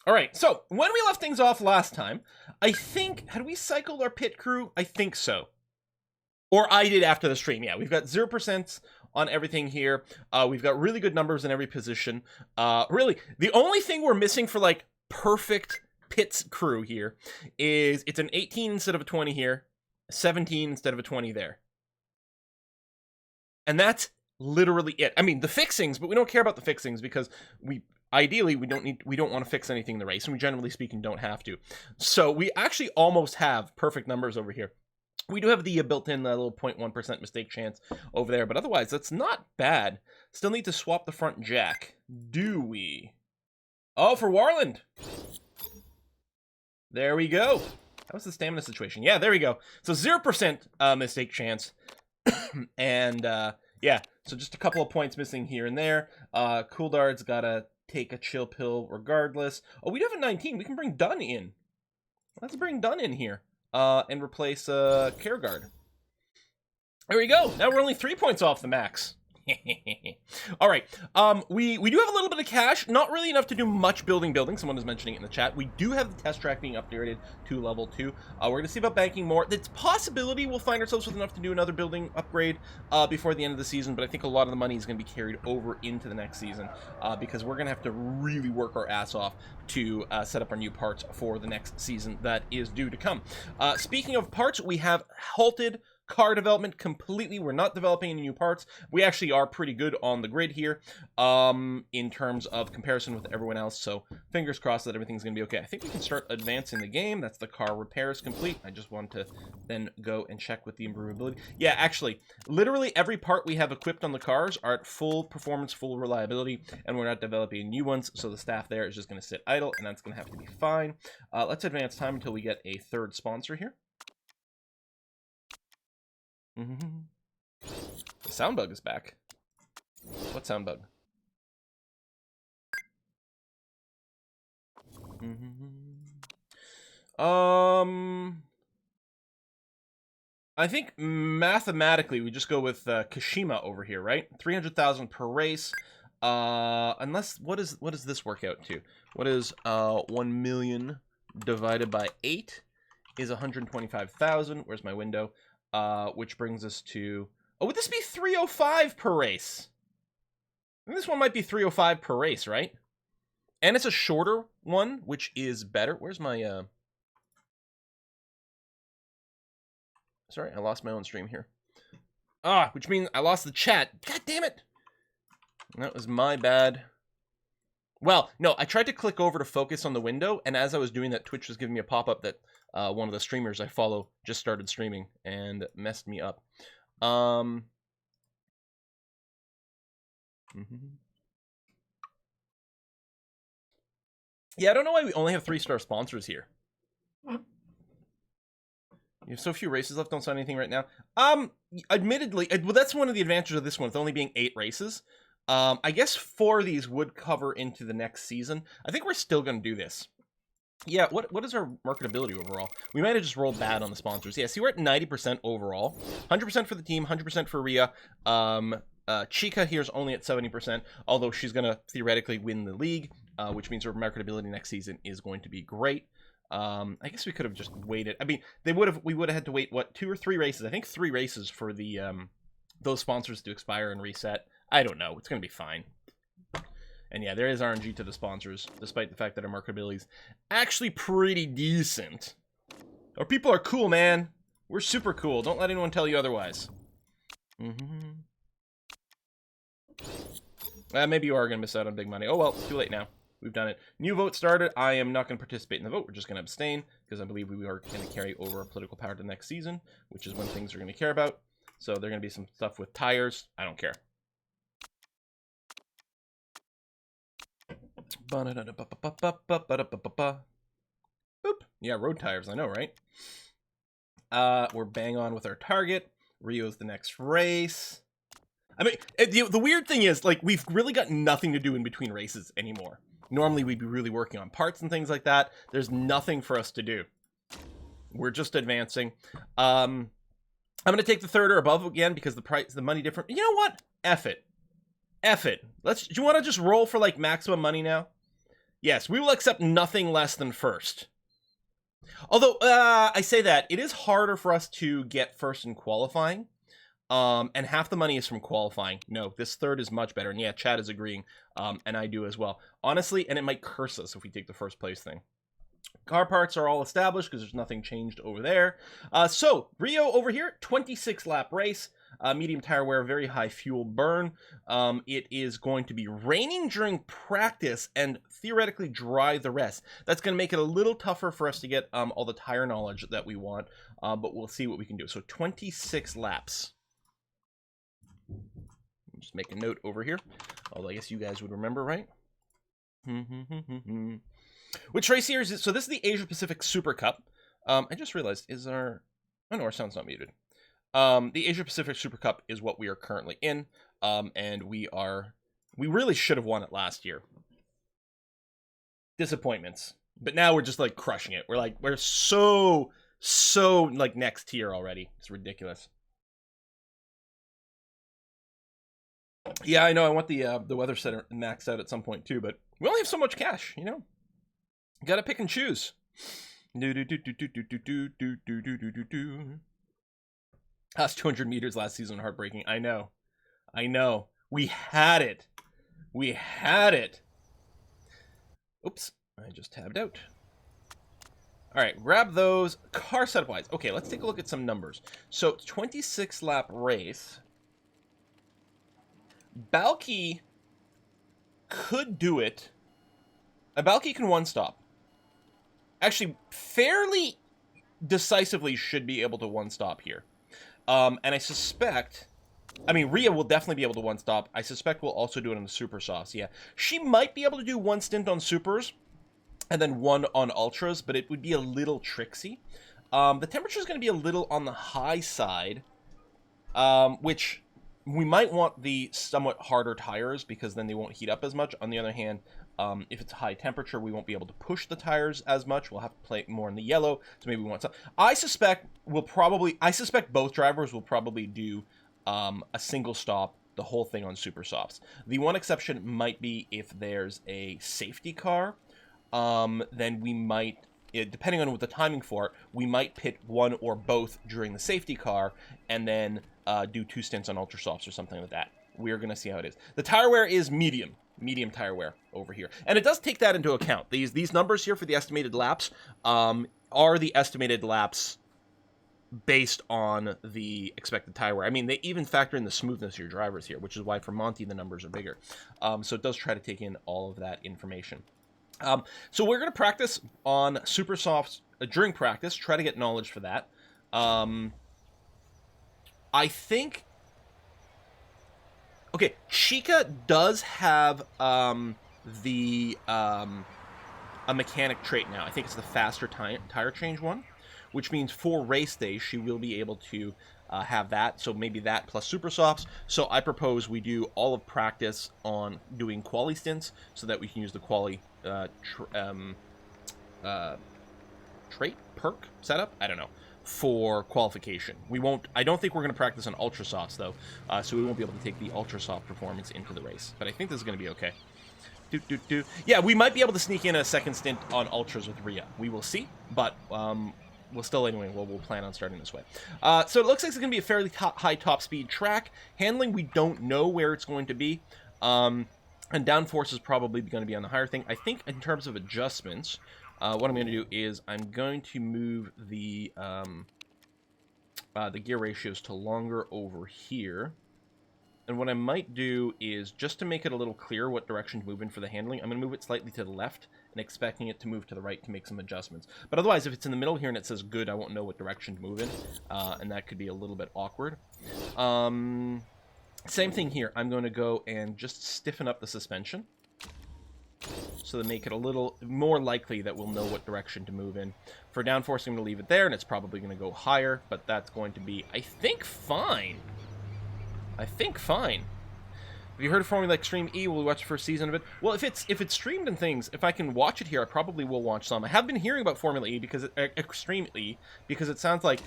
All right, so when we left things off last time, I think, had we cycled our pit crew? I think so. Or I did after the stream. Yeah, we've got 0% on everything here. We've got really good numbers in every position. Really, the only thing we're missing for, like, perfect pits crew here is it's an 18 instead of a 20 here, 17 instead of a 20 there. And that's literally it. I mean, the fixings, but we don't care about the fixings because ideally we don't want to fix anything in the race, and we generally speaking don't have to. So we actually almost have perfect numbers over here. We do have the built-in little 0.1% mistake chance over there, but otherwise that's not bad. Still need to swap the front jack. Do we? Oh, for Warland. There we go. How's the stamina situation? Yeah, there we go. So 0% mistake chance. And yeah, so just a couple of points missing here and there. Cooldard's gotta take a chill pill regardless. Oh, we do have a 19. We can bring Dunn in. Let's bring Dunn in here. And replace Careguard. There we go. Now we're only 3 points off the max. All right. We do have a little bit of cash. Not really enough to do much building. Someone was mentioning it in the chat. We do have the test track being upgraded to level 2. We're going to see about banking more. It's a possibility we'll find ourselves with enough to do another building upgrade before the end of the season, but I think a lot of the money is going to be carried over into the next season because we're going to have to really work our ass off to set up our new parts for the next season that is due to come. Speaking of parts, we have halted car development completely. We're not developing any new parts. We actually are pretty good on the grid here in terms of comparison with everyone else, so fingers crossed that everything's gonna be okay. I think we can start advancing the game. That's the car repairs complete. I just want to then go and check with the improvability. Yeah, actually, literally every part we have equipped on the cars are at full performance, full reliability, and we're not developing new ones, so the staff there is just gonna sit idle, and that's gonna have to be fine. Let's advance time until we get a third sponsor here. The sound bug is back. What sound bug? I think mathematically we just go with Kashima over here, right? 300,000 per race. Unless what does this work out to? What is 1 million divided by 8 is 125,000. Where's my window? Which brings us to... Oh, would this be 305 per race? I think this one might be 305 per race, right? And it's a shorter one, which is better. Where's my... Sorry, I lost my own stream here. Which means I lost the chat. God damn it! That was my bad. Well, no, I tried to click over to focus on the window, and as I was doing that, Twitch was giving me a pop-up that one of the streamers I follow just started streaming and messed me up. Yeah, I don't know why we only have 3-star sponsors here. You have so few races left, don't sign anything right now. Admittedly, well, that's one of the advantages of this one, with only being 8 races. I guess 4 of these would cover into the next season. I think we're still going to do this. Yeah, what is our marketability overall? We might have just rolled bad on the sponsors. Yeah, see, we're at 90% overall. 100% for the team, 100% for Rhea. Chica here is only at 70%, although she's going to theoretically win the league, which means her marketability next season is going to be great. I guess we could have just waited. I mean, we would have had to wait, what, 2 or 3 races? I think 3 races for the those sponsors to expire and reset. I don't know. It's going to be fine. And yeah, there is RNG to the sponsors, despite the fact that our marketability is actually pretty decent. Our people are cool, man. We're super cool. Don't let anyone tell you otherwise. Maybe you are going to miss out on big money. Oh, well, too late now. We've done it. New vote started. I am not going to participate in the vote. We're just going to abstain, because I believe we are going to carry over our political power to next season, which is when things are going to care about. So there are going to be some stuff with tires. I don't care. Boop. Yeah, road tires, I know, right? We're bang on with our target. Rio's the next race. I mean, the weird thing is, like, we've really got nothing to do in between races anymore. Normally, we'd be really working on parts and things like that. There's nothing for us to do. We're just advancing. I'm going to take the 3rd or above again because the money different. You know what? F it. Do you want to just roll for, like, maximum money now? Yes, we will accept nothing less than first. Although, I say that, it is harder for us to get first in qualifying. And half the money is from qualifying. No, this third is much better. And yeah, Chad is agreeing, and I do as well. Honestly, and it might curse us if we take the first place thing. Car parts are all established because there's nothing changed over there. So, Rio over here, 26-lap race. Medium tire wear, very high fuel burn. It is going to be raining during practice and theoretically dry the rest. That's going to make it a little tougher for us to get all the tire knowledge that we want, but we'll see what we can do. So 26 laps. Just make a note over here. Although I guess you guys would remember, right? Which race here is it? So this is the Asia Pacific Super Cup. I just realized, is our... Oh no, our sound's not muted. The Asia Pacific Super Cup is what we are currently in, and we really should have won it last year. Disappointments. But now we're just, like, crushing it. We're so, like, next tier already. It's ridiculous. Yeah, I know, I want the weather center maxed out at some point, too, but we only have so much cash, you know? Gotta pick and choose. Last 200 meters last season, heartbreaking. I know. We had it. Oops, I just tabbed out. All right, grab those. Car setup wise. Okay, let's take a look at some numbers. So, 26 lap race. Balky could do it. Balky can one stop. Actually, fairly decisively should be able to one stop here. And I suspect, I mean, Rhea will definitely be able to one stop. I suspect we'll also do it on the Super Sauce, yeah. She might be able to do one stint on Supers and then one on Ultras, but it would be a little tricksy. The temperature is going to be a little on the high side, which we might want the somewhat harder tires because then they won't heat up as much. On the other hand, if it's high temperature, we won't be able to push the tires as much. We'll have to play more in the yellow, so maybe we want some. I suspect both drivers will probably do a single stop, the whole thing on Super Softs. The one exception might be if there's a safety car, then we might, depending on what the timing for it, we might pit one or both during the safety car and then do 2 stints on Ultra Softs or something like that. We're going to see how it is. The tire wear is medium tire wear over here. And it does take that into account. These numbers here for the estimated laps are the estimated laps based on the expected tire wear. I mean, they even factor in the smoothness of your drivers here, which is why for Monty the numbers are bigger. So it does try to take in all of that information. So we're going to practice on Super Softs during practice, try to get knowledge for that. I think... Okay, Chica does have a mechanic trait now. I think it's the faster tire change one, which means for race day she will be able to have that. So maybe that plus Super Softs. So I propose we do all of practice on doing quali stints so that we can use the quali trait perk setup. I don't know. For qualification. I don't think we're going to practice on Ultra Softs, though, so we won't be able to take the Ultra Soft performance into the race. But I think this is going to be okay. Yeah, we might be able to sneak in a second stint on Ultras with Rhea. We will see, but we'll still, anyway, we'll plan on starting this way. So it looks like it's going to be a fairly high top speed track. Handling, we don't know where it's going to be. And downforce is probably going to be on the higher thing. I think in terms of adjustments... what I'm going to do is I'm going to move the gear ratios to longer over here. And what I might do is, just to make it a little clearer what direction to move in for the handling, I'm going to move it slightly to the left and expecting it to move to the right to make some adjustments. But otherwise, if it's in the middle here and it says good, I won't know what direction to move in, and that could be a little bit awkward. Same thing here. I'm going to go and just stiffen up the suspension, so to make it a little more likely that we'll know what direction to move in. For downforce, I'm going to leave it there, and it's probably going to go higher, but that's going to be, I think, fine. Have you heard of Formula Extreme E? Will we watch the first season of it? Well, if it's streamed and things, if I can watch it here, I probably will watch some. I have been hearing about Formula E because Extreme E, because it sounds like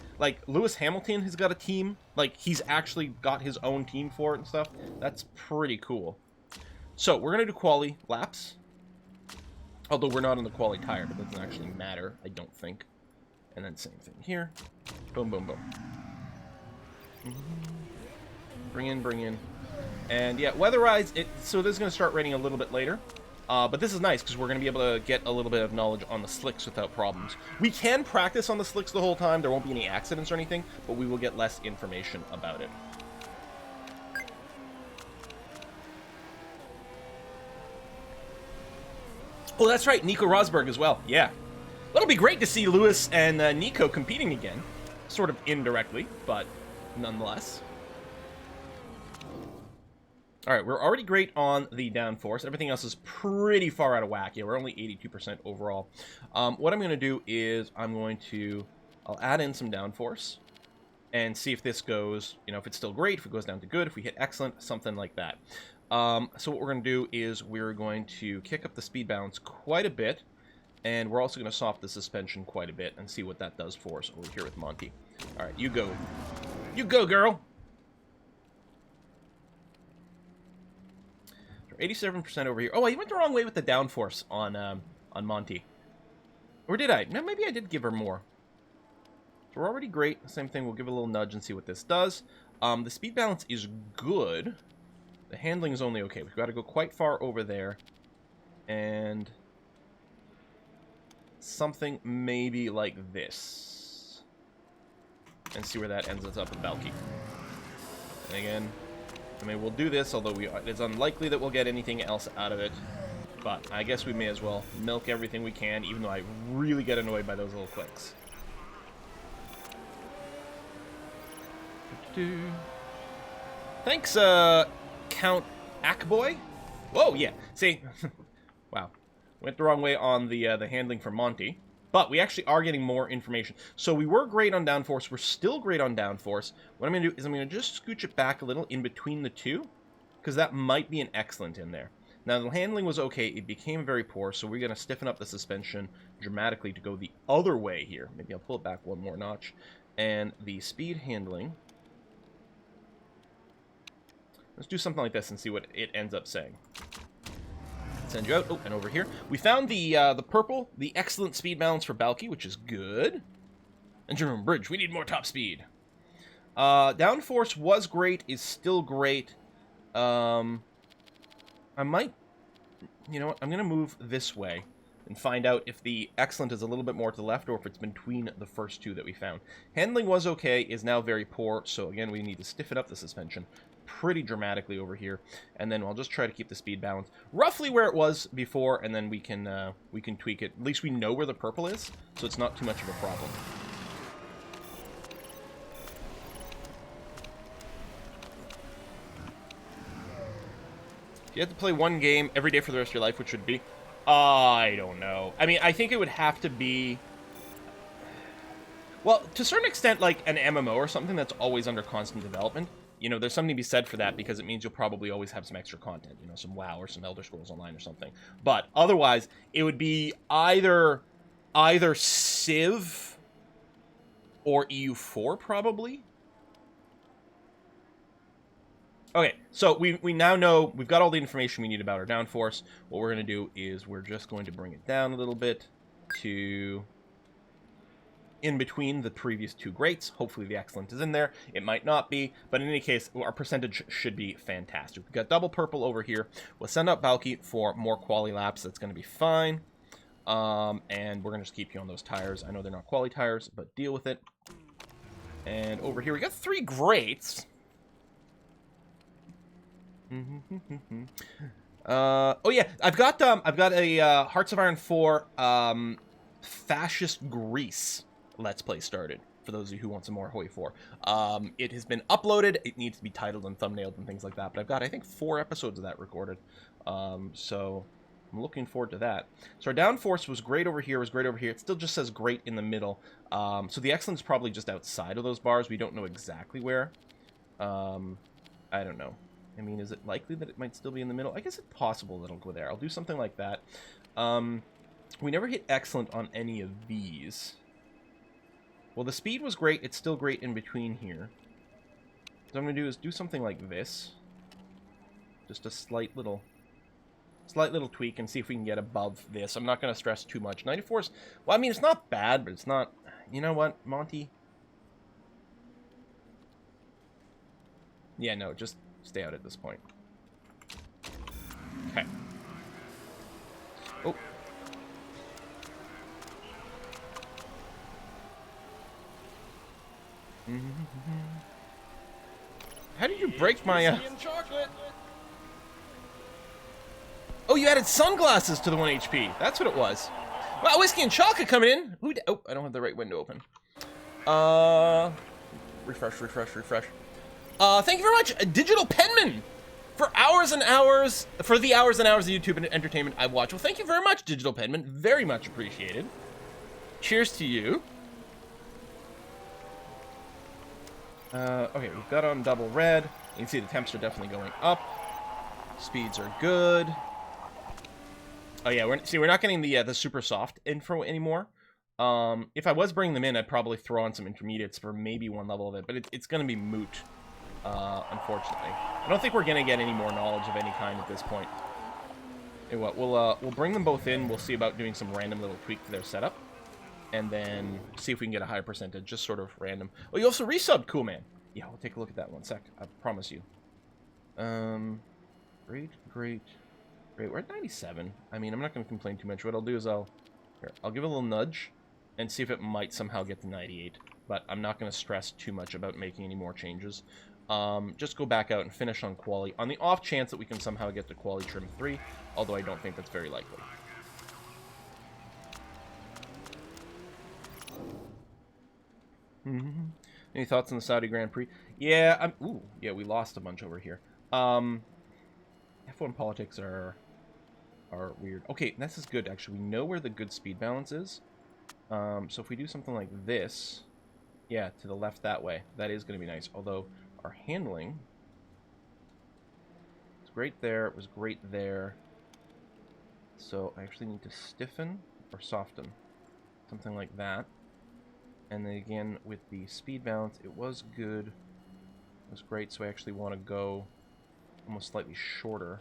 Lewis Hamilton has got a team, like he's actually got his own team for it and stuff. That's pretty cool. So we're gonna do quali laps. Although we're not on the quality tire, but that doesn't actually matter, I don't think. And then same thing here. Boom, boom, boom. Bring in, bring in. And yeah, weatherize, so this is going to start raining a little bit later. But this is nice, because we're going to be able to get a little bit of knowledge on the slicks without problems. We can practice on the slicks the whole time. There won't be any accidents or anything, but we will get less information about it. Oh, that's right, Nico Rosberg as well. Yeah. That'll be great to see Lewis and Nico competing again. Sort of indirectly, but nonetheless. Alright, we're already great on the downforce. Everything else is pretty far out of whack. Yeah, we're only 82% overall. What I'm going to do is I'll add in some downforce and see if this goes, you know, if it's still great, if it goes down to good, if we hit excellent, something like that. So what we're going to do is we're going to kick up the speed balance quite a bit, and we're also going to soften the suspension quite a bit and see what that does for us over here with Monty. Alright, you go. You go, girl! 87% over here. Oh, I went the wrong way with the downforce on Monty. Or did I? No, maybe I did give her more. So we're already great. Same thing, we'll give it a little nudge and see what this does. The speed balance is good. The handling is only okay. We've got to go quite far over there. And something maybe like this. And see where that ends us up with Balky. And again, I mean, we'll do this, although it's unlikely that we'll get anything else out of it. But I guess we may as well milk everything we can, even though I really get annoyed by those little clicks. Thanks, Count Ackboy. Whoa, yeah. See, wow. Went the wrong way on the handling for Monty. But we actually are getting more information. So we were great on downforce. We're still great on downforce. What I'm going to do is I'm going to just scooch it back a little in between the two, because that might be an excellent in there. Now, the handling was okay. It became very poor, so we're going to stiffen up the suspension dramatically to go the other way here. Maybe I'll pull it back one more notch. And the speed handling, let's do something like this and see what it ends up saying. Send you out. Oh, and over here. We found the purple, the excellent speed balance for Balky, which is good. Engine room bridge. We need more top speed. Downforce was great, is still great. I might, you know what, I'm going to move this way and find out if the excellent is a little bit more to the left or if it's between the first two that we found. Handling was okay, is now very poor, so again, we need to stiffen up the suspension pretty dramatically over here, and then I'll just try to keep the speed balance roughly where it was before, and then we can tweak it. At least we know where the purple is, so it's not too much of a problem. If you had to play one game every day for the rest of your life, which would be? I don't know. I mean, I think it would have to be, well, to a certain extent, like an MMO or something that's always under constant development. You know, there's something to be said for that, because it means you'll probably always have some extra content, you know, some WoW or some Elder Scrolls Online or something. But otherwise, it would be either Civ or EU4, probably. Okay, so we now know, we've got all the information we need about our downforce. What we're going to do is we're just going to bring it down a little bit to in between the previous two greats. Hopefully the excellent is in there. It might not be, but in any case, our percentage should be fantastic. We've got double purple over here. We'll send out Balky for more quali laps. That's going to be fine. And we're going to just keep you on those tires. I know they're not quali tires, but deal with it. And over here, we got three greats. Oh yeah, I've got a Hearts of Iron 4 Fascist Greece Let's Play started, for those of you who want some more Hoi 4. It has been uploaded. It needs to be titled and thumbnailed and things like that, but I've got, I think, 4 episodes of that recorded. So I'm looking forward to that. So our downforce was great over here, was great over here. It still just says great in the middle. So the excellence is probably just outside of those bars. We don't know exactly where. I don't know. I mean, is it likely that it might still be in the middle? I guess it's possible that it'll go there. I'll do something like that. We never hit excellent on any of these. Well, the speed was great. It's still great in between here. What I'm going to do is do something like this. Just a slight little Slight little tweak and see if we can get above this. I'm not going to stress too much. 94 is... Well, I mean, it's not bad, but it's not... You know what, Monty? Yeah, no, just stay out at this point. Okay. Oh. How did you break my... Oh, you added sunglasses to the 1 HP. That's what it was. Wow, whiskey and chocolate coming in. Oh, I don't have the right window open. Refresh. Thank you very much, Digital Penman, for hours and hours, for the hours and hours of YouTube and entertainment I watch. Well, thank you very much, Digital Penman. Very much appreciated. Cheers to you. Okay, we've got on double red. You can see the temps are definitely going up. Speeds are good. Oh yeah, we're not getting the super soft info anymore. If I was bringing them in, I'd probably throw on some intermediates for maybe one level of it, but it's going to be moot, unfortunately. I don't think we're going to get any more knowledge of any kind at this point. Hey, what? We'll bring them both in. We'll see about doing some random little tweak to their setup, and then see if we can get a higher percentage, just sort of random. Oh, you also resubbed, cool man. Yeah, we'll take a look at that one sec. I promise you. Great. We're at 97. I mean, I'm not going to complain too much. What I'll do is I'll give it a little nudge and see if it might somehow get to 98. But I'm not going to stress too much about making any more changes. Just go back out and finish on quality, on the off chance that we can somehow get to quality trim 3, although I don't think that's very likely. Any thoughts on the Saudi Grand Prix? Yeah, yeah, we lost a bunch over here. F1 politics are weird. Okay, this is good, actually. We know where the good speed balance is. So if we do something like this, yeah, to the left that way, that is going to be nice. Although our handling was great there, it was great there. So I actually need to stiffen or soften, something like that. And then again, with the speed balance, it was good. It was great, so I actually want to go almost slightly shorter.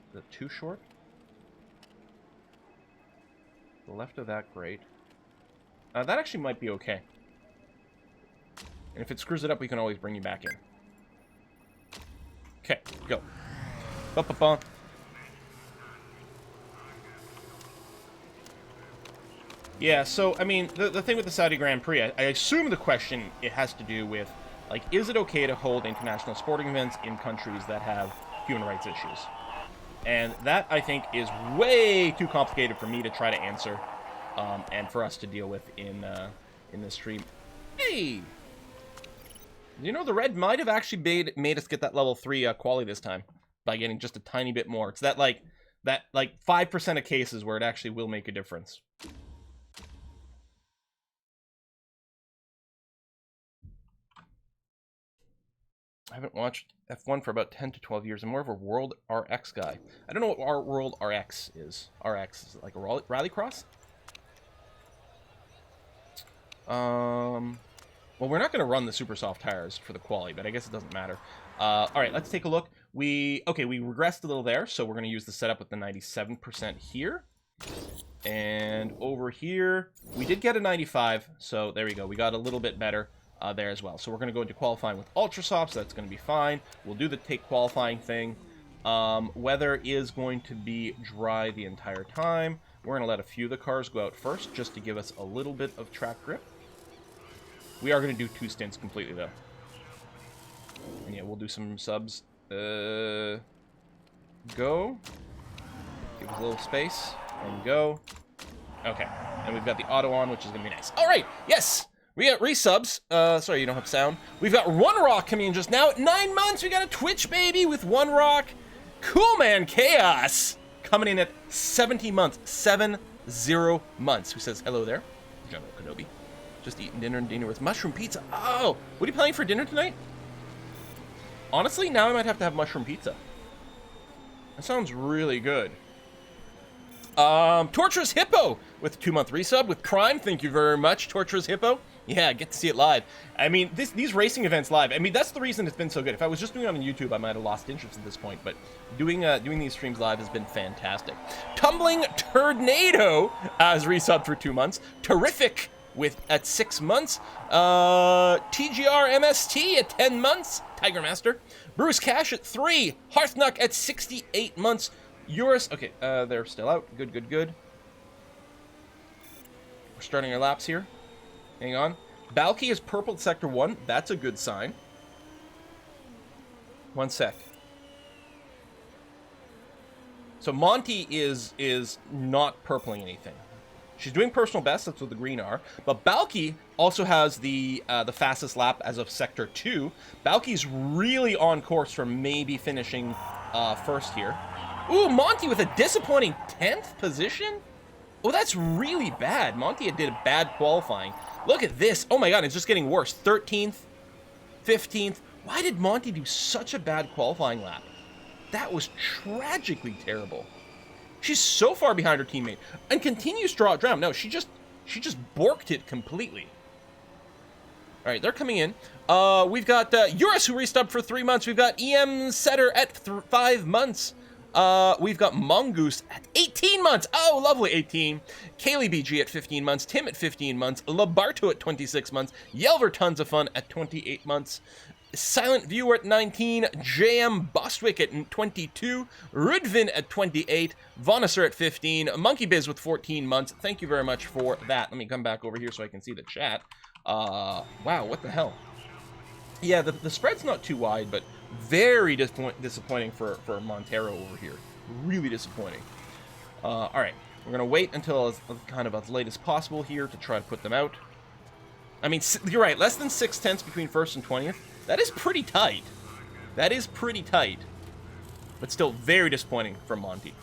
Is that too short? The left of that, great. That actually might be okay. And if it screws it up, we can always bring you back in. Okay, go. Ba-ba-ba. Yeah, so, I mean, the thing with the Saudi Grand Prix, I assume the question, it has to do with, like, is it okay to hold international sporting events in countries that have human rights issues? And that, I think, is way too complicated for me to try to answer, and for us to deal with in this stream. Hey! You know, the red might have actually made us get that level 3 quality this time, by getting just a tiny bit more. It's that 5% of cases where it actually will make a difference. I haven't watched F1 for about 10 to 12 years. I'm more of a World RX guy. I don't know what our World RX is. RX is it like a rallycross? Well, we're not going to run the super soft tires for the quali, but I guess it doesn't matter. All right, let's take a look. We regressed a little there, so we're going to use the setup with the 97% here. And over here, we did get a 95, so there we go. We got a little bit better. There as well. So we're going to go into qualifying with ultra soft, so that's going to be fine. We'll do the take qualifying thing. Weather is going to be dry the entire time. We're going to let a few of the cars go out first, just to give us a little bit of track grip. We are going to do 2 stints completely, though. And yeah, we'll do some subs. Go. Give us a little space. And go. Okay. And we've got the auto on, which is going to be nice. All right. Yes! We got resubs. Sorry, you don't have sound. We've got One Rock coming in just now at 9 months. We got a Twitch baby with One Rock. Cool Man Chaos coming in at 70 months. 70 months. Who says hello there? General Kenobi. Just eating dinner with mushroom pizza. Oh, what are you planning for dinner tonight? Honestly, now I might have to have mushroom pizza. That sounds really good. Torturous Hippo with a 2-month resub with Prime. Thank you very much, Torturous Hippo. Yeah, get to see it live. I mean, these racing events live, I mean, that's the reason it's been so good. If I was just doing it on YouTube, I might have lost interest at this point, but doing these streams live has been fantastic. Tumbling Tornado as resub for 2 months. Terrific at 6 months. TGR MST at 10 months. Tiger Master. Bruce Cash at 3. Hearthnuck at 68 months. Eurus, okay, they're still out. Good, good, good. We're starting our laps here. Hang on. Balky is purple at Sector 1. That's a good sign. 1 sec. So Monty is not purpling anything. She's doing personal best, that's what the green are. But Balky also has the fastest lap as of Sector 2. Balky's really on course for maybe finishing first here. Ooh, Monty with a disappointing 10th position? Oh, that's really bad. Monty did a bad qualifying. Look at this. Oh my god, it's just getting worse. 13th, 15th. Why did Monty do such a bad qualifying lap? That was tragically terrible. She's so far behind her teammate and continues to draw it down. No, she just borked it completely. All right, they're coming in. We've got Eurus, who restubbed for 3 months. We've got EM Setter at 5 months. We've got Mongoose at 18 months. Oh, lovely, 18. Kaylee BG at 15 months. Tim at 15 months. Labarto at 26 months. Yelver Tons of Fun at 28 months. Silent Viewer at 19. JM Bostwick at 22. Rudvin at 28. Vonaser at 15. Monkey Biz with 14 months. Thank you very much for that. Let me come back over here so I can see the chat. Wow, what the hell? Yeah, the spread's not too wide, but very disappointing for Montero over here. Really disappointing. All right, we're going to wait until kind of as late as possible here to try to put them out. I mean, you're right, less than 6/10 between 1st and 20th. That is pretty tight. That is pretty tight. But still very disappointing from Monty.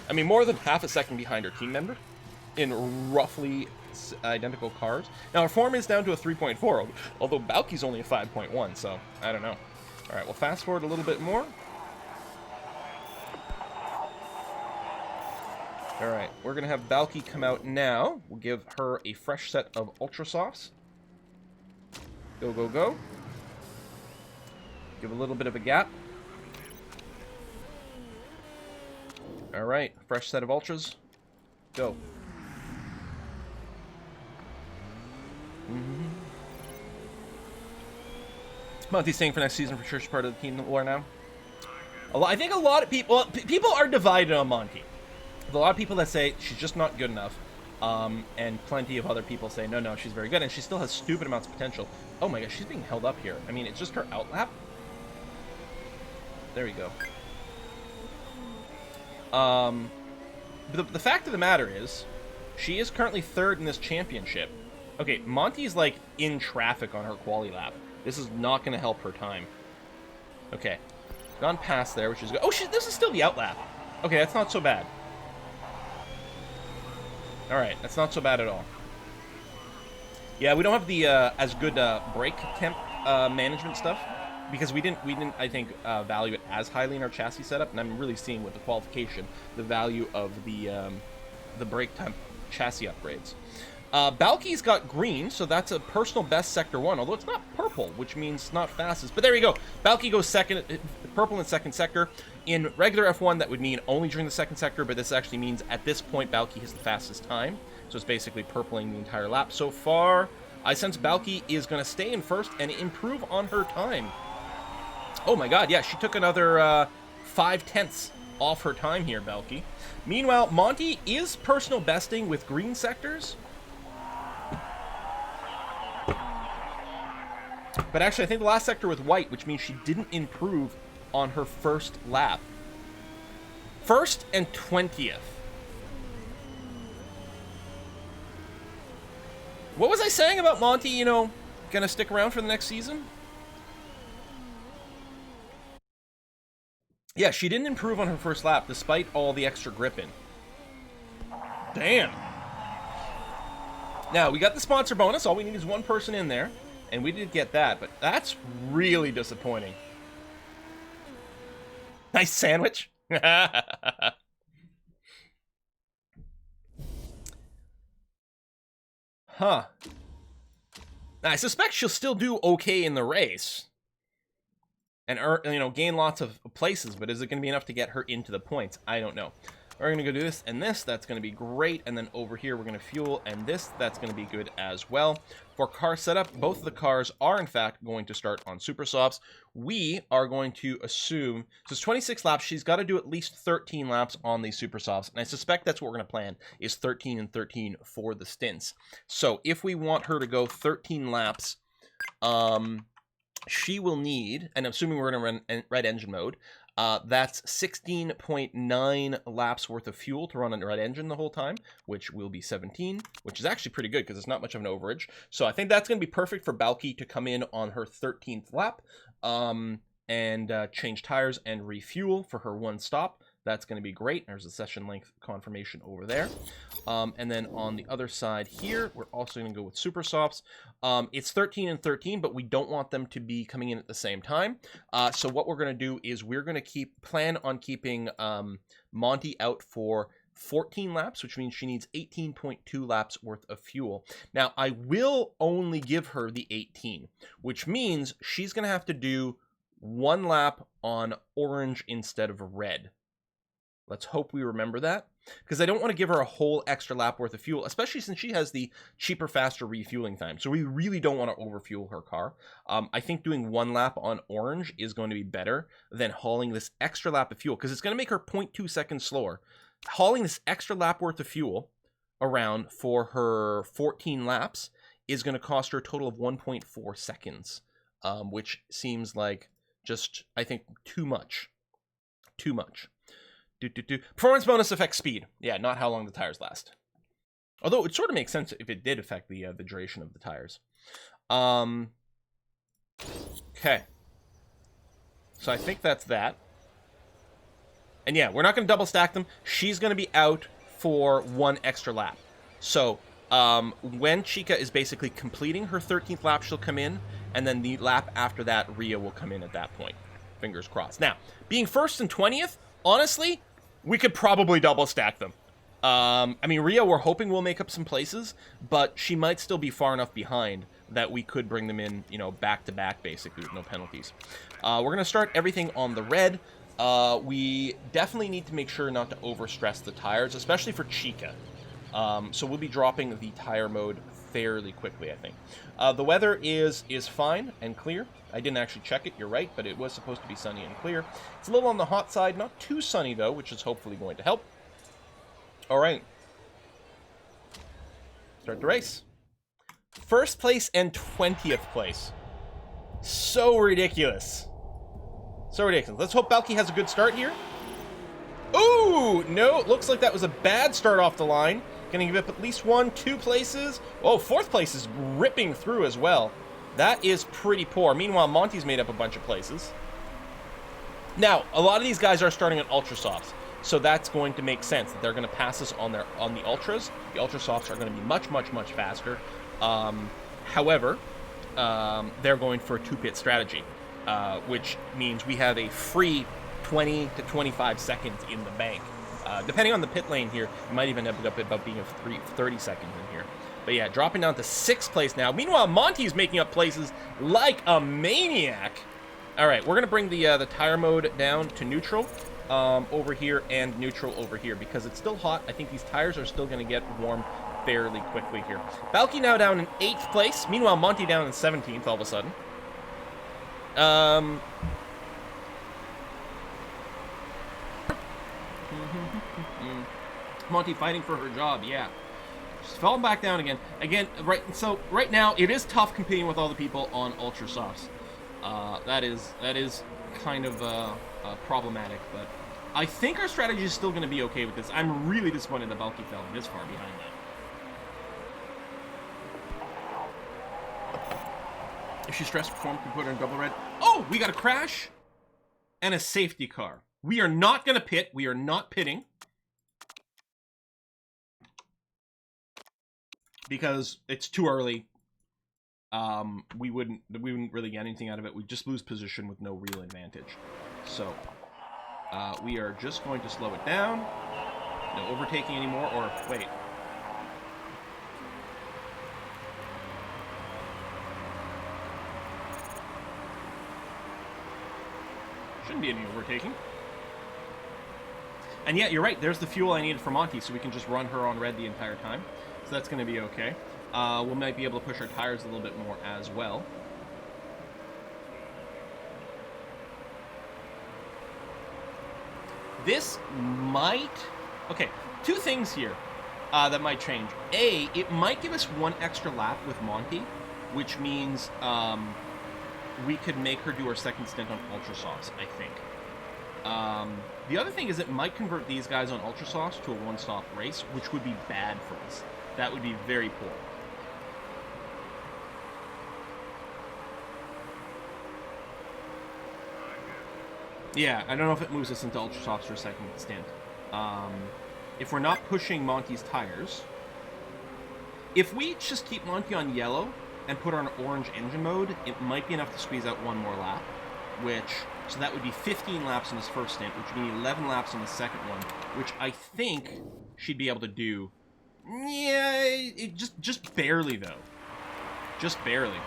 I mean, more than half a second behind her team member in roughly identical cars. Now, her form is down to a 3.4, although Balky's only a 5.1, so I don't know. All right, we'll fast forward a little bit more. All right, we're going to have Balky come out now. We'll give her a fresh set of Ultra Sauce. Go, go, go. Give a little bit of a gap. All right, fresh set of Ultras. Go. Monty's staying for next season for sure. She's part of the team war now. I think a lot of people are divided on Monty. There's a lot of people that say she's just not good enough, and plenty of other people say no, she's very good, and she still has stupid amounts of potential. Oh my gosh, she's being held up here. I mean, it's just her outlap. There we go. The fact of the matter is, she is currently 3rd in this championship. Okay, Monty's like in traffic on her quali lap. This is not going to help her time. Okay, gone past there, which is good. Oh, this is still the outlap. Okay, that's not so bad. All right, that's not so bad at all. Yeah, we don't have the as good brake temp management stuff because we didn't I think value it as highly in our chassis setup, and I'm really seeing with the qualification the value of the brake temp chassis upgrades. Balky's got green, so that's a personal best Sector 1, although it's not purple, which means not fastest. But there you go. Balky goes second, purple in 2nd sector. In regular F1, that would mean only during the 2nd sector, but this actually means at this point, Balky has the fastest time. So it's basically purpling the entire lap. So far, I sense Balky is going to stay in 1st and improve on her time. Oh my god, yeah, she took another 5/10 off her time here, Balky. Meanwhile, Monty is personal besting with green sectors. But actually, I think the last sector was white, which means she didn't improve on her 1st lap. 1st and 20th. What was I saying about Monty, you know, gonna stick around for the next season? Yeah, she didn't improve on her 1st lap, despite all the extra gripping. Damn. Now, we got the sponsor bonus. All we need is 1 person in there. And we did get that, but that's really disappointing. Nice sandwich. Huh. Now, I suspect she'll still do okay in the race. And, gain lots of places, but is it going to be enough to get her into the points? I don't know. We're going to go do this and this. That's going to be great. And then over here, we're going to fuel and this. That's going to be good as well. For car setup, both of the cars are, in fact, going to start on super softs. We are going to assume, so it's 26 laps. She's got to do at least 13 laps on these super softs. And I suspect that's what we're going to plan, is 13 and 13 for the stints. So if we want her to go 13 laps, she will need, and assuming we're going to run red engine mode, that's 16.9 laps worth of fuel to run on the red engine the whole time, which will be 17, which is actually pretty good because it's not much of an overage. So I think that's going to be perfect for Balki to come in on her 13th lap and change tires and refuel for her one stop. That's going to be great. There's a session length confirmation over there. And then on the other side here, we're also going to go with super softs. It's 13 and 13, but we don't want them to be coming in at the same time. So what we're going to do is we're going to plan on keeping Monty out for 14 laps, which means she needs 18.2 laps worth of fuel. Now, I will only give her the 18, which means she's going to have to do 1 lap on orange instead of red. Let's hope we remember that, because I don't want to give her a whole extra lap worth of fuel, especially since she has the cheaper, faster refueling time. So we really don't want to overfuel her car. I think doing 1 lap on orange is going to be better than hauling this extra lap of fuel, because it's going to make her 0.2 seconds slower. Hauling this extra lap worth of fuel around for her 14 laps is going to cost her a total of 1.4 seconds, which seems like just, I think, too much. Too much. Performance bonus affects speed. Yeah, not how long the tires last. Although it sort of makes sense if it did affect the duration of the tires. Okay. So I think that's that. And yeah, we're not going to double stack them. She's going to be out for 1 extra lap. So when Chica is basically completing her 13th lap, she'll come in. And then the lap after that, Rhea will come in at that point. Fingers crossed. Now, being 1st and 20th, honestly, we could probably double stack them. I mean, Rhea, we're hoping will make up some places, but she might still be far enough behind that we could bring them in, back to back, basically, with no penalties. We're going to start everything on the red. We definitely need to make sure not to overstress the tires, especially for Chica. So we'll be dropping the tire mode fairly quickly, I think. The weather is fine and clear. I didn't actually check it, you're right, but it was supposed to be sunny and clear. It's a little on the hot side, not too sunny though, which is hopefully going to help. All right. Start the race. 1st place and 20th place. So ridiculous. So ridiculous. Let's hope Balki has a good start here. Ooh, no, looks like that was a bad start off the line. Gonna give up at least 1, 2 places. Oh, 4th place is ripping through as well. That is pretty poor. Meanwhile, Monty's made up a bunch of places. Now, a lot of these guys are starting on Ultra Softs, so that's going to make sense that they're going to pass us on the Ultras. The Ultra Softs are going to be much, much, much faster. However, they're going for a 2-pit strategy, which means we have a free 20 to 25 seconds in the bank. Depending on the pit lane here, it might even end up about being a 30 seconds in here. But yeah, dropping down to 6th place now. Meanwhile, Monty's making up places like a maniac. All right, we're going to bring the tire mode down to neutral over here and neutral over here because it's still hot. I think these tires are still going to get warm fairly quickly here. Balki now down in 8th place. Meanwhile, Monty down in 17th all of a sudden. Monty fighting for her job, yeah. She's falling back down again. So right now, it is tough competing with all the people on Ultra Softs. That is kind of problematic, but I think our strategy is still going to be okay with this. I'm really disappointed that Balki fell this far behind that. If she stressed perform, can put her in double red. Oh, we got a crash and a safety car. We are not going to pit. We are not pitting. Because it's too early. We wouldn't really get anything out of it. We'd just lose position with no real advantage. So we are just going to slow it down. No overtaking anymore, or wait. Shouldn't be any overtaking. And yeah, you're right. There's the fuel I needed for Monty, so we can just run her on red the entire time. So that's going to be okay. We might be able to push our tires a little bit more as well. This might... Okay, two things here that might change. A, it might give us one extra lap with Monty, which means we could make her do her second stint on Ultra Sauce, I think. The other thing is it might convert these guys on Ultra Sauce to a one-stop race, which would be bad for us. That would be very poor. Yeah, I don't know if it moves us into Ultra Softs for a second stint. If we're not pushing Monty's tires... If we just keep Monty on yellow and put her on orange engine mode, it might be enough to squeeze out one more lap, which... So that would be 15 laps in his first stint, which would be 11 laps in the second one, which I think she'd be able to do. Yeah, just barely, though. Just barely.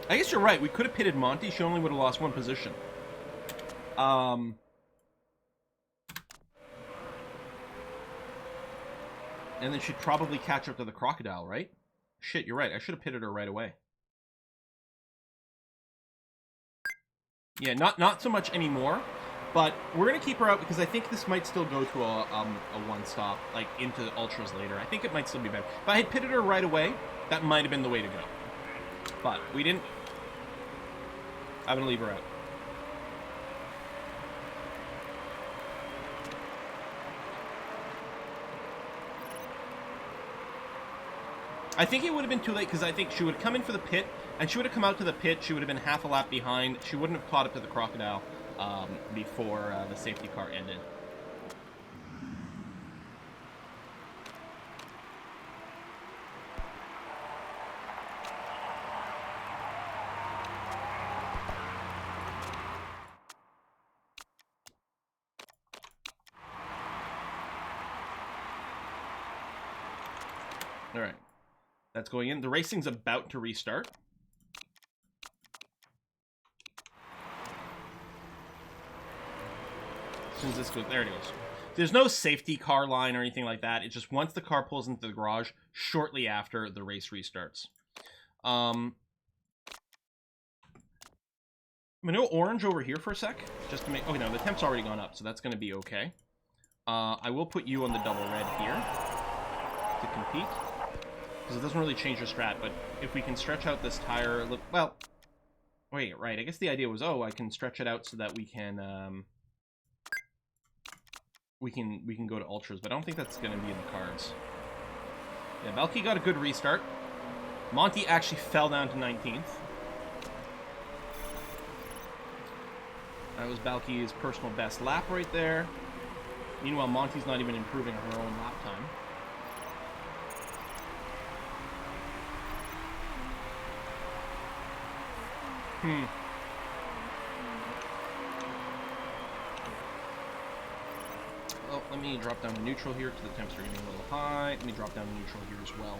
I guess you're right. We could have pitted Monty. She only would have lost one position. And then she'd probably catch up to the Crocodile, right? Shit, you're right. I should have pitted her right away. Yeah, not so much anymore. But we're going to keep her out because I think this might still go to a one-stop, like, into Ultras later. I think it might still be better. If I had pitted her right away, that might have been the way to go. But we didn't. I'm going to leave her out. I think it would have been too late because I think she would have come in for the pit, and she would have come out to the pit. She would have been half a lap behind. She wouldn't have caught up to the Crocodile before the safety car ended. All right. That's going in. The racing's about to restart. As soon as this goes, there it goes. There's no safety car line or anything like that. It's just once the car pulls into the garage, shortly after the race restarts. I'm gonna go orange over here for a sec, just to make. Oh no, the temp's already gone up, so that's gonna be okay. I will put you on the double red here to compete. Because it doesn't really change your strat, but if we can stretch out this tire, well, wait, right, I guess the idea was, oh, I can stretch it out so that we can go to Ultras, but I don't think that's going to be in the cards. Yeah, Valky got a good restart. Monty actually fell down to 19th. That was Valky's personal best lap right there. Meanwhile, Monty's not even improving her own lap time. Well, let me drop down to neutral here because the temps are getting a little high. Let me drop down to neutral here as well.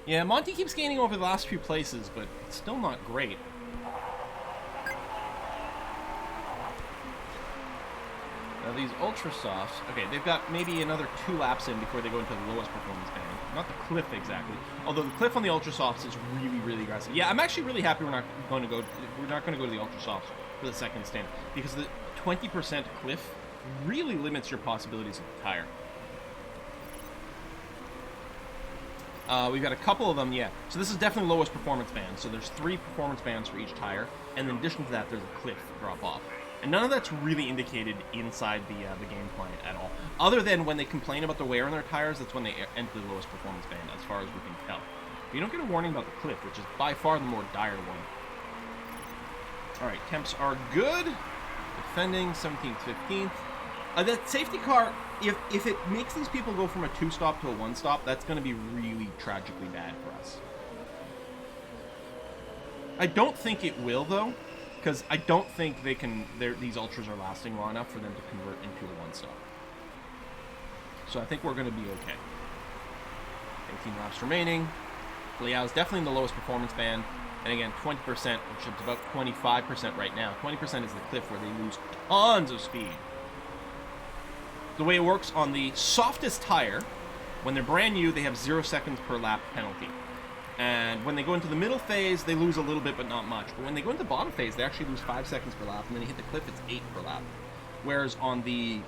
Yeah, Monty keeps gaining over the last few places, but it's still not great. Now these Ultra Softs, okay, they've got maybe another 2 laps in before they go into the lowest performance band. Not the cliff exactly, although the cliff on the Ultra Softs is really, really aggressive. Yeah, I'm actually really happy we're not going to go to the Ultra Softs for the second stint because the 20% cliff really limits your possibilities of the tire. We've got a couple of them, yeah. So this is definitely lowest performance band. So there's 3 performance bands for each tire, and in addition to that, there's a cliff drop off. And none of that's really indicated inside the game client at all. Other than when they complain about the wear on their tires, that's when they enter the lowest performance band, as far as we can tell. But you don't get a warning about the cliff, which is by far the more dire one. Alright, temps are good. Defending, 17th, 15th. That safety car, if it makes these people go from a 2-stop to a 1-stop, that's going to be really tragically bad for us. I don't think it will, though. Because I don't think these Ultras are lasting long enough for them to convert into a 1-stop. So I think we're going to be okay. 18 laps remaining. Liao is definitely in the lowest performance band. And again, 20%, which is about 25% right now. 20% is the cliff where they lose tons of speed. The way it works on the softest tire, when they're brand new, they have 0 seconds per lap penalty. And when they go into the middle phase, they lose a little bit, but not much. But when they go into the bottom phase, they actually lose 5 seconds per lap. And then they hit the cliff, it's 8 per lap. Whereas on the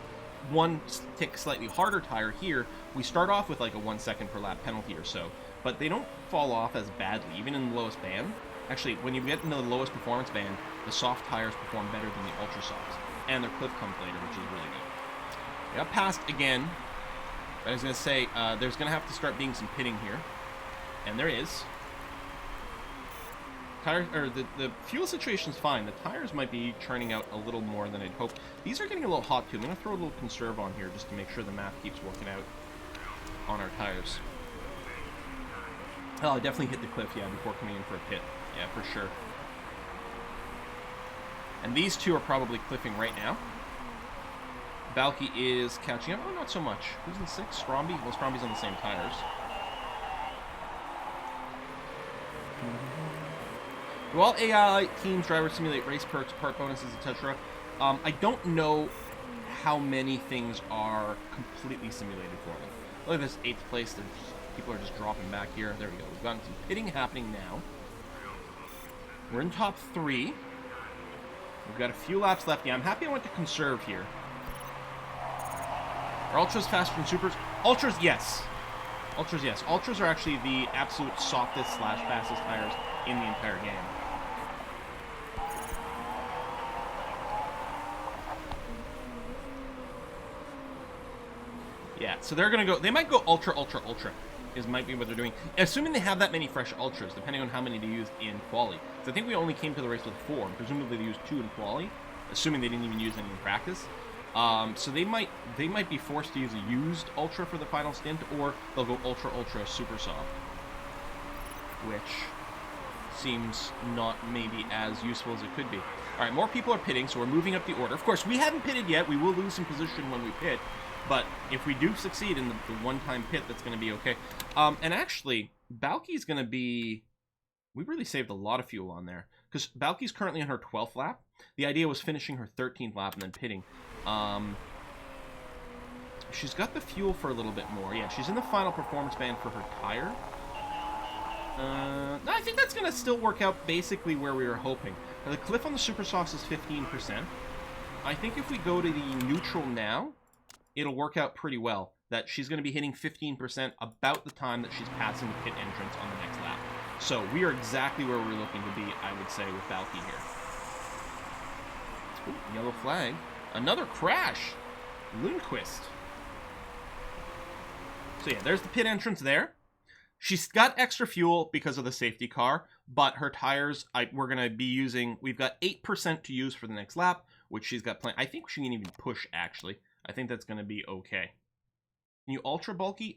one tick slightly harder tire here, we start off with like a 1 second per lap penalty or so. But they don't fall off as badly, even in the lowest band. Actually, when you get into the lowest performance band, the soft tires perform better than the ultra softs. And their cliff comes later, which is really good. They got passed again. I was going to say, there's going to have to start being some pitting here. And there is. The fuel situation's fine. The tires might be churning out a little more than I'd hoped. These are getting a little hot too. I'm going to throw a little conserve on here just to make sure the math keeps working out on our tires. Oh, I definitely hit the cliff, yeah, before coming in for a pit. Yeah, for sure. And these two are probably cliffing right now. Balky is catching up. Oh, not so much. Who's in 6th? Stromby? Well, Stromby's on the same tires. Do all AI teams drivers simulate race perks, part bonuses, etc.? I don't know how many things are completely simulated for them. Look at this 8th place. People are just dropping back here. There we go. We've gotten some pitting happening now. We're in top 3. We've got a few laps left. Yeah, I'm happy I went to conserve here. Are Ultras faster than Supers? Ultras, yes. Ultras, yes. Ultras are actually the absolute softest / fastest tires in the entire game. Yeah, so they're going to go... They might go Ultra, Ultra, Ultra. Might be what they're doing. Assuming they have that many fresh Ultras, depending on how many they used in Quali. So I think we only came to the race with 4. Presumably they used 2 in Quali. Assuming they didn't even use any in practice. So they might be forced to use a used Ultra for the final stint, or they'll go Ultra, Ultra, Super Soft. Which seems not maybe as useful as it could be. Alright, more people are pitting, so we're moving up the order. Of course, we haven't pitted yet. We will lose some position when we pit. But if we do succeed in the one-time pit, that's going to be okay. And actually, Balky's going to be... We really saved a lot of fuel on there. Because Balky's currently on her 12th lap. The idea was finishing her 13th lap and then pitting. She's got the fuel for a little bit more. Yeah, she's in the final performance band for her tire. No, I think that's going to still work out basically where we were hoping. The cliff on the Super Softs is 15%. I think if we go to the neutral now... it'll work out pretty well, that she's going to be hitting 15% about the time that she's passing the pit entrance on the next lap. So we are exactly where we're looking to be, I would say, with Balky here. Ooh, yellow flag. Another crash! Lundqvist. So yeah, there's the pit entrance there. She's got extra fuel because of the safety car, but her tires, we're going to be using... We've got 8% to use for the next lap, which she's got plenty... I think she can even push, actually. I think that's going to be okay. Can you ultra bulky?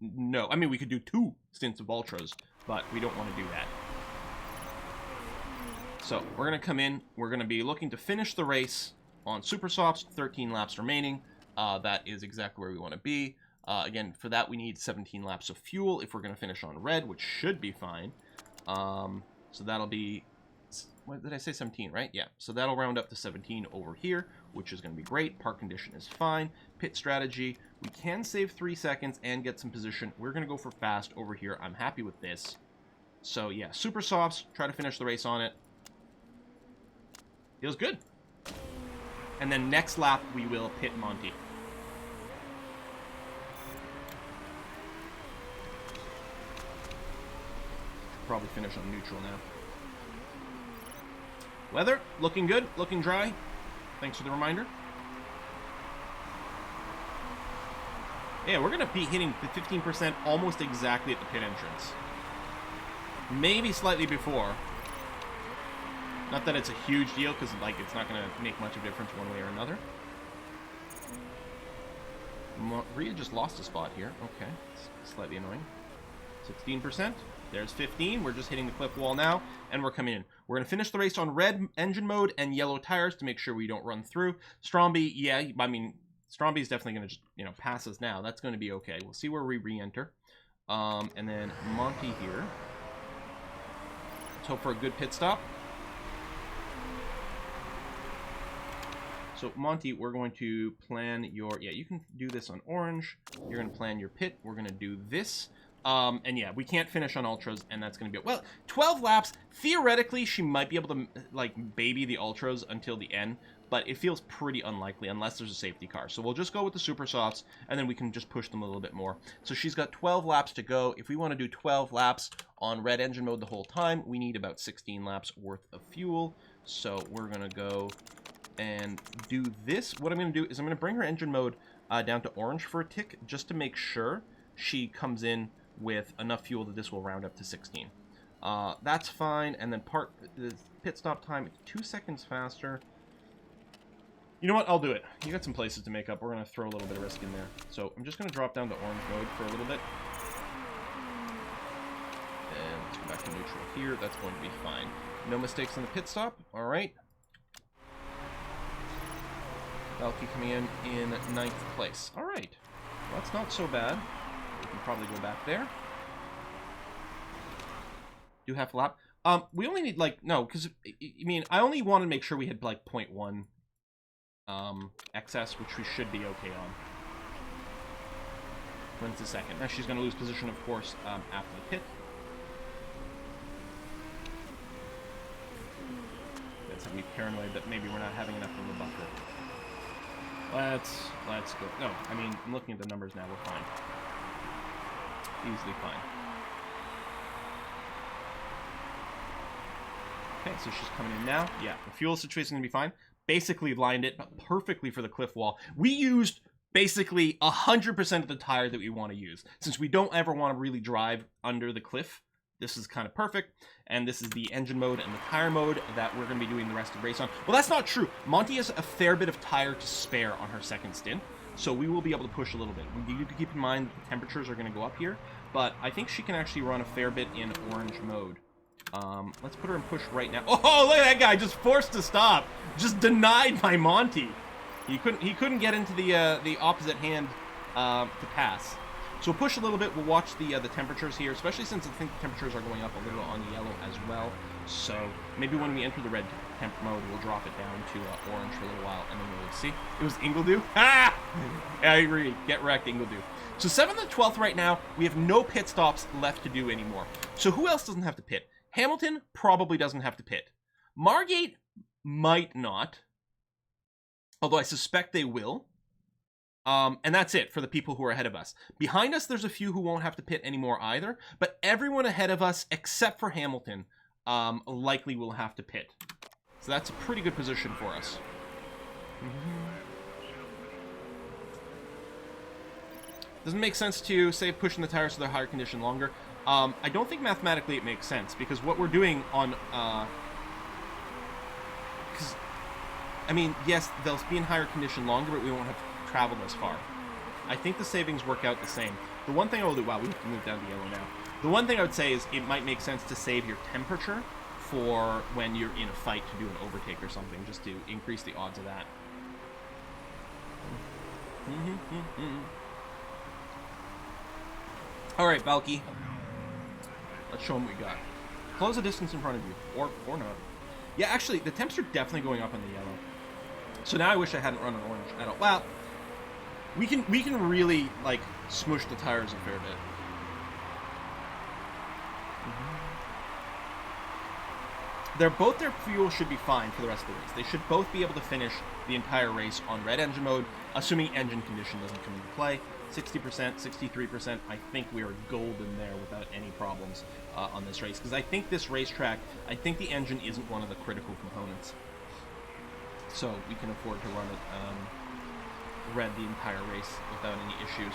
No. I mean, we could do 2 stints of ultras, but we don't want to do that. So, we're going to come in. We're going to be looking to finish the race on Super Softs. 13 laps remaining. That is exactly where we want to be. Again, for that, we need 17 laps of fuel if we're going to finish on red, which should be fine. So, that'll be... What did I say? 17, right? Yeah. So that'll round up to 17 over here, which is going to be great. Park condition is fine. Pit strategy. We can save 3 seconds and get some position. We're going to go for fast over here. I'm happy with this. So, yeah. Super Softs. Try to finish the race on it. Feels good. And then next lap, we will pit Monty. Probably finish on neutral now. Weather, looking good, looking dry. Thanks for the reminder. Yeah, we're going to be hitting the 15% almost exactly at the pit entrance. Maybe slightly before. Not that it's a huge deal, because like it's not going to make much of a difference one way or another. Rhea just lost a spot here. Okay, it's slightly annoying. 16%. There's 15. We're just hitting the cliff wall now, and we're coming in. We're going to finish the race on red engine mode and yellow tires to make sure we don't run through. Stromby, yeah, I mean, Stromby's definitely going to just, you know, pass us now. That's going to be okay. We'll see where we re-enter. And then Monty here. Let's hope for a good pit stop. So, Monty, we're going to plan your... Yeah, you can do this on orange. You're going to plan your pit. We're going to do this. And yeah, we can't finish on ultras, and that's going to be... Well, 12 laps. Theoretically, she might be able to, like, baby the ultras until the end, but it feels pretty unlikely unless there's a safety car. So we'll just go with the super softs, and then we can just push them a little bit more. So she's got 12 laps to go. If we want to do 12 laps on red engine mode the whole time, we need about 16 laps worth of fuel. So we're going to go and do this. What I'm going to do is I'm going to bring her engine mode down to orange for a tick, just to make sure she comes in with enough fuel that this will round up to 16. That's fine. And then the pit stop time, 2 seconds faster. You know what? I'll do it. You got some places to make up. We're going to throw a little bit of risk in there. So I'm just going to drop down to orange mode for a little bit. And let's go back to neutral here. That's going to be fine. No mistakes on the pit stop. All right. Valky coming in 9th place. All right. Well, that's not so bad. We can probably go back there. Do half a lap. We only need, like, no, because, I mean, I only want to make sure we had, like, 0.1 excess, which we should be okay on. When's the second? Now she's going to lose position, of course, after the pit. That's how we paranoid that maybe we're not having enough of a buffer. Let's go. No, I mean, I'm looking at the numbers now. We're fine. Easily fine. Okay, so she's coming in now. Yeah, the fuel situation is going to be fine. Basically lined it perfectly for the cliff wall. We used basically 100% of the tire that we want to use. Since we don't ever want to really drive under the cliff, this is kind of perfect. And this is the engine mode and the tire mode that we're going to be doing the rest of the race on. Well, that's not true. Monty has a fair bit of tire to spare on her second stint, so we will be able to push a little bit. We need to keep in mind the temperatures are going to go up here, but I think she can actually run a fair bit in orange mode. Let's put her in push right now. Oh, look at that guy, just forced to stop. Just denied by Monty. He couldn't get into the opposite hand to pass. So we'll push a little bit. We'll watch the temperatures here, especially since I think the temperatures are going up a little on the yellow as well. So maybe when we enter the red temp mode, we'll drop it down to orange for a little while, and then we'll see. It was Ingledew? Ah! I agree. Get wrecked, Ingledew. So 7th and 12th right now, we have no pit stops left to do anymore. So who else doesn't have to pit? Hamilton probably doesn't have to pit. Margate might not, although I suspect they will. And that's it for the people who are ahead of us. Behind us, there's a few who won't have to pit anymore either, but everyone ahead of us, except for Hamilton, likely will have to pit. So that's a pretty good position for us. Doesn't make sense to, say, pushing the tires so they're higher condition longer. I don't think mathematically it makes sense, because what we're doing on... Because, I mean, yes, they'll be in higher condition longer, but we won't have traveled as far. I think the savings work out the same. The one thing I will do... Wow, we have to move down to yellow now. The one thing I would say is it might make sense to save your temperature for when you're in a fight to do an overtake or something, just to increase the odds of that. Alright, Valky. Let's show them what we got. Close the distance in front of you. Or not. Yeah, actually, the temps are definitely going up on the yellow. So now I wish I hadn't run an orange at all. Well, we can really, like, smush the tires a fair bit. Their fuel should be fine for the rest of the race. They should both be able to finish the entire race on red engine mode, assuming engine condition doesn't come into play. 60%, 63%, I think we are golden there without any problems on this race. Because I think this racetrack, I think the engine isn't one of the critical components. So we can afford to run it red the entire race without any issues.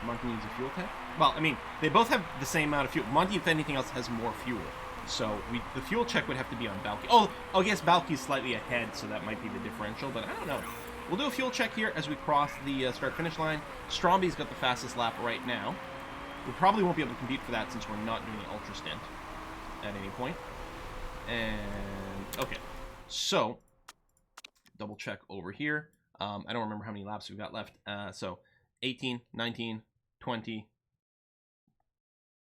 Monty needs a fuel tank? Well, I mean, they both have the same amount of fuel. Monty, if anything else, has more fuel. So the fuel check would have to be on Valky. Oh, yes, Valky's slightly ahead, so that might be the differential, but I don't know. We'll do a fuel check here as we cross the start-finish line. Stromby's got the fastest lap right now. We probably won't be able to compete for that since we're not doing an ultra stint at any point. And, okay. So, double check over here. I don't remember how many laps we've got left. So 18, 19, 20,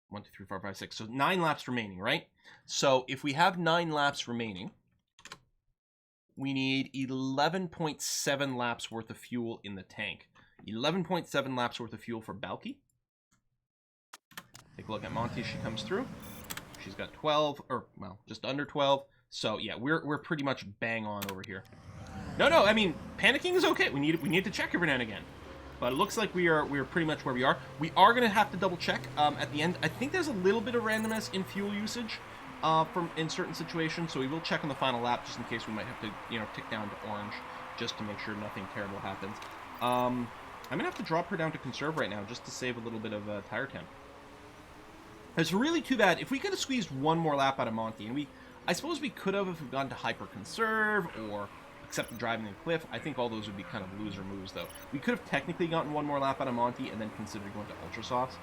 1, 2, 3, 4, 5, 6. So 9 laps remaining, right? So if we have 9 laps remaining, we need 11.7 laps worth of fuel in the tank. 11.7 laps worth of fuel for Balky. Take a look at Monty as she comes through. She's got 12, or, well, just under 12. So, yeah, we're pretty much bang on over here. No, I mean, panicking is okay. We need to check every now and again. But it looks like we're pretty much where we are. We are going to have to double check at the end. I think there's a little bit of randomness in fuel usage in certain situations, so we will check on the final lap just in case we might have to, tick down to orange just to make sure nothing terrible happens. I'm going to have to drop her down to conserve right now just to save a little bit of tire temp. It's really too bad. If we could have squeezed one more lap out of Monty, and I suppose we could have if we'd gone to hyper conserve or accepted driving the cliff. I think all those would be kind of loser moves, though. We could have technically gotten one more lap out of Monty and then considered going to Ultra Softs.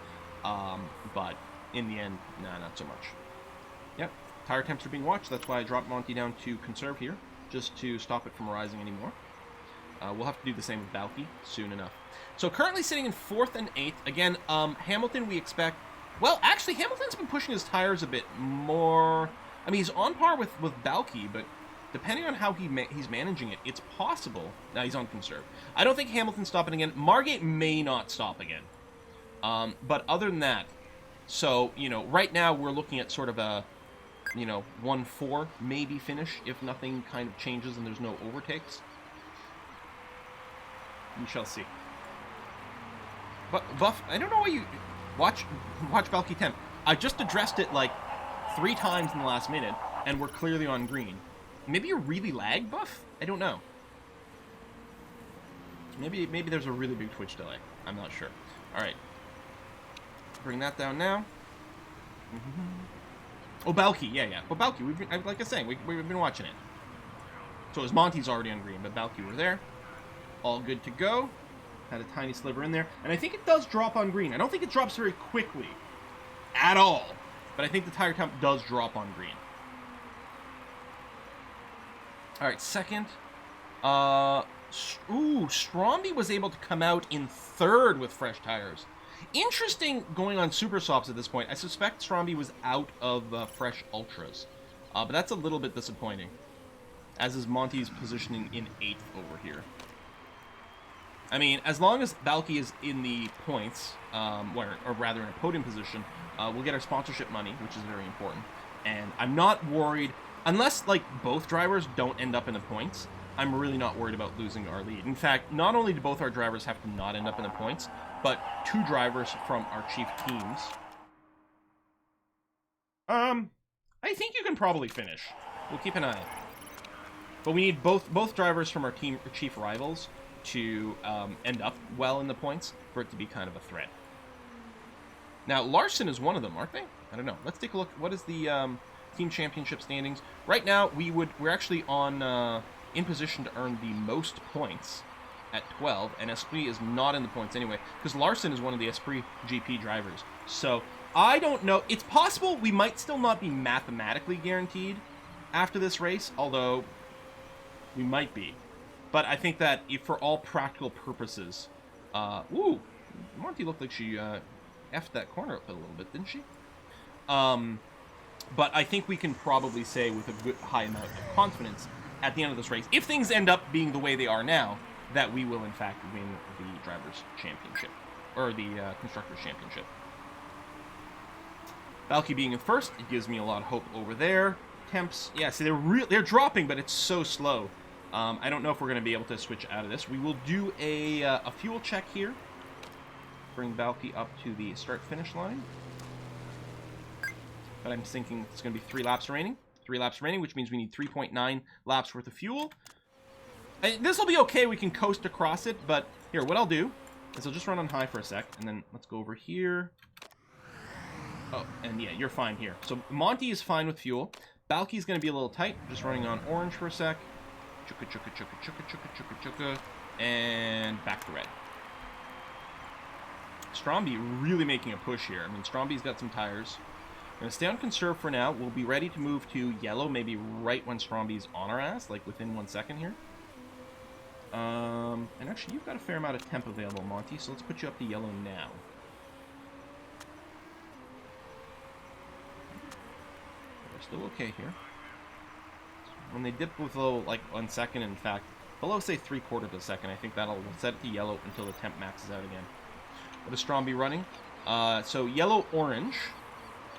But in the end, nah, not so much. Yep, tire temps are being watched. That's why I dropped Monty down to conserve here, just to stop it from rising anymore. We'll have to do the same with Balky soon enough. So currently sitting in 4th and 8th. Again, Hamilton we expect... Well, actually, Hamilton's been pushing his tires a bit more... I mean, he's on par with Balky, but depending on how he's managing it, it's possible... Now, he's on conserve. I don't think Hamilton's stopping again. Margate may not stop again. But other than that... So, right now we're looking at sort of a, 1-4 maybe finish if nothing kind of changes and there's no overtakes. We shall see. But, Buff, I don't know why you... Watch Balky temp. I just addressed it like 3 times in the last minute, and we're clearly on green. Maybe you're really lagged, Buff? I don't know. Maybe there's a really big Twitch delay. I'm not sure. All right. Bring that down now. Oh, Balky. Yeah. But Balky, like I was saying, we've been watching it. So as Monty's already on green, but Balky were there. All good to go. Had a tiny sliver in there. And I think it does drop on green. I don't think it drops very quickly at all. But I think the tire temp does drop on green. All right, second. Stromby was able to come out in 3rd with fresh tires. Interesting going on super softs at this point. I suspect Stromby was out of fresh ultras. But that's a little bit disappointing. As is Monty's positioning in 8th over here. I mean, as long as Balky is in the points, or rather in a podium position, we'll get our sponsorship money, which is very important. And I'm not worried, unless, like, both drivers don't end up in the points, I'm really not worried about losing our lead. In fact, not only do both our drivers have to not end up in the points, but 2 drivers from our chief teams. I think you can probably finish. We'll keep an eye. But we need both drivers from our chief rivals to end up well in the points for it to be kind of a threat. Now, Larson is one of them, aren't they? I don't know. Let's take a look. What is the team championship standings? Right now, we're actually on in position to earn the most points at 12, and Esprit is not in the points anyway, because Larson is one of the Esprit GP drivers. So, I don't know. It's possible we might still not be mathematically guaranteed after this race, although we might be. But I think that if for all practical purposes... Monty looked like she effed that corner up a little bit, didn't she? But I think we can probably say with a good high amount of confidence at the end of this race, if things end up being the way they are now, that we will in fact win the Drivers' Championship. Or the Constructors' Championship. Balky being in first, it gives me a lot of hope over there. Temps, yeah, see, they're dropping, but it's so slow. I don't know if we're going to be able to switch out of this. We will do a fuel check here. Bring Balky up to the start-finish line. But I'm thinking it's going to be 3 laps remaining. 3 laps remaining, which means we need 3.9 laps worth of fuel. This will be okay. We can coast across it. But here, what I'll do is I'll just run on high for a sec. And then let's go over here. Oh, and yeah, you're fine here. So Monty is fine with fuel. Balky's going to be a little tight. Just running on orange for a sec. Chukka, chukka, chukka, chukka, chukka, chukka, chukka. And back to red. Stromby really making a push here. I mean, Stromby's got some tires. I'm going to stay on conserve for now. We'll be ready to move to yellow, maybe right when Stromby's on our ass, like within 1 second here. And actually, you've got a fair amount of temp available, Monty, so let's put you up to yellow now. We're still okay here. When they dip below, like, 1 second, in fact, below, say, 3/4 of a second, I think that'll set it to yellow until the temp maxes out again. What is Stromby running? So yellow-orange,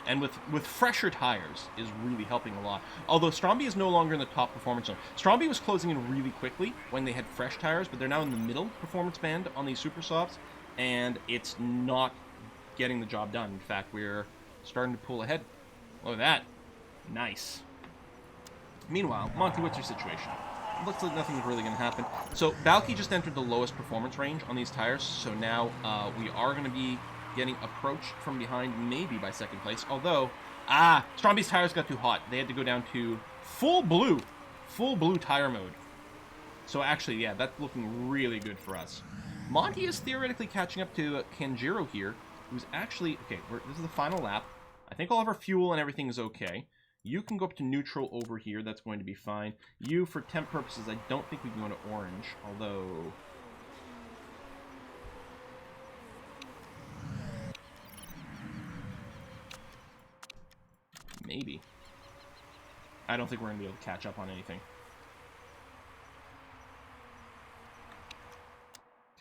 and with fresher tires is really helping a lot. Although Stromby is no longer in the top performance zone. Stromby was closing in really quickly when they had fresh tires, but they're now in the middle performance band on these super softs, and it's not getting the job done. In fact, we're starting to pull ahead. Look at that. Nice. Meanwhile, Monty, what's your situation? Looks like nothing's really going to happen. So Balky just entered the lowest performance range on these tires, so now we are going to be getting approached from behind, maybe by second place. Although, Stromby's tires got too hot. They had to go down to full blue tire mode. So actually, yeah, that's looking really good for us. Monty is theoretically catching up to Kanjiro here, who's actually, okay, this is the final lap. I think all of our fuel and everything is okay. You can go up to neutral over here. That's going to be fine. You, for temp purposes, I don't think we can go to orange, although... maybe. I don't think we're going to be able to catch up on anything.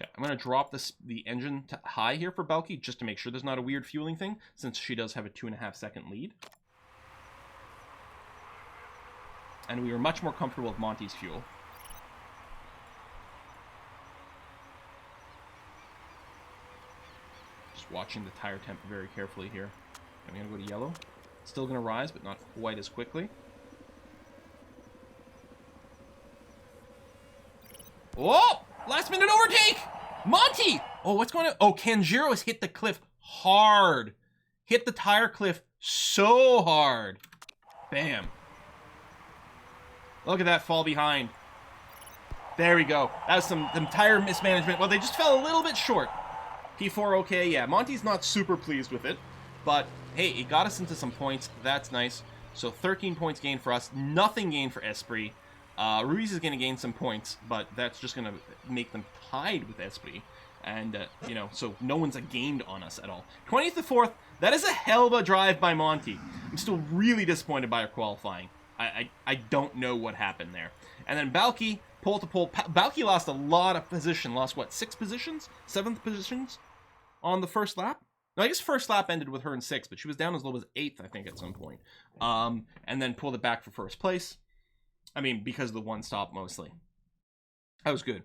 Okay, I'm going to drop the engine to high here for Balky, just to make sure there's not a weird fueling thing, since she does have a 2.5 second lead. And we were much more comfortable with Monty's fuel. Just watching the tire temp very carefully here. I'm going to go to yellow. Still going to rise, but not quite as quickly. Oh! Last minute overtake! Monty! Oh, what's going on? Oh, Kanjiro has hit the cliff hard. Hit the tire cliff so hard. Bam. Look at that fall behind. There we go. That was some tire mismanagement. Well, they just fell a little bit short. P4 okay, yeah. Monty's not super pleased with it, but hey, it got us into some points. That's nice. So 13 points gained for us. Nothing gained for Esprit. Ruiz is going to gain some points, but that's just going to make them tied with Esprit. And, you know, so no one's gained on us at all. 20th to 4th. That is a hell of a drive by Monty. I'm still really disappointed by our qualifying. I don't know what happened there. And then Balky, pole to pole. Balky lost a lot of position. Lost, what, 6 positions? 7th positions on the first lap? No, I guess first lap ended with her in 6th, but she was down as low as 8th, I think, at some point. And then pulled it back for first place. I mean, because of the one stop, mostly. That was good.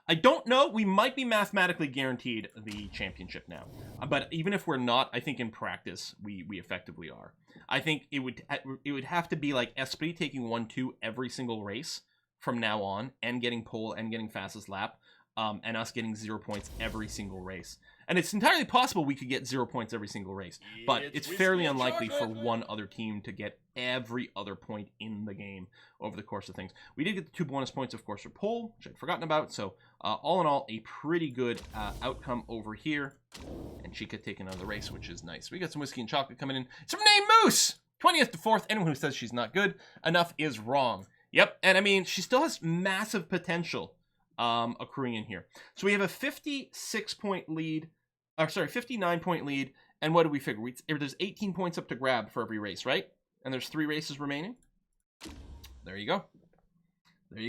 I don't know. We might be mathematically guaranteed the championship now. But even if we're not, I think in practice, we effectively are. I think it would have to be like Esprit taking 1-2 every single race from now on, and getting pole and getting fastest lap, and us getting 0 points every single race. And it's entirely possible we could get 0 points every single race, but it's fairly unlikely for one other team to get every other point in the game over the course of things. We did get the 2 bonus points, of course, for pole, which I'd forgotten about, so all in all, a pretty good outcome over here. And Chica taking another race, which is nice. We got some whiskey and chocolate coming in. It's from Name Moose! 20th to 4th. Anyone who says she's not good enough is wrong. Yep, and I mean, she still has massive potential accruing in here. So we have a 56-point lead, 59-point lead, and what do we figure? There's 18 points up to grab for every race, right? And there's 3 races remaining. There you go.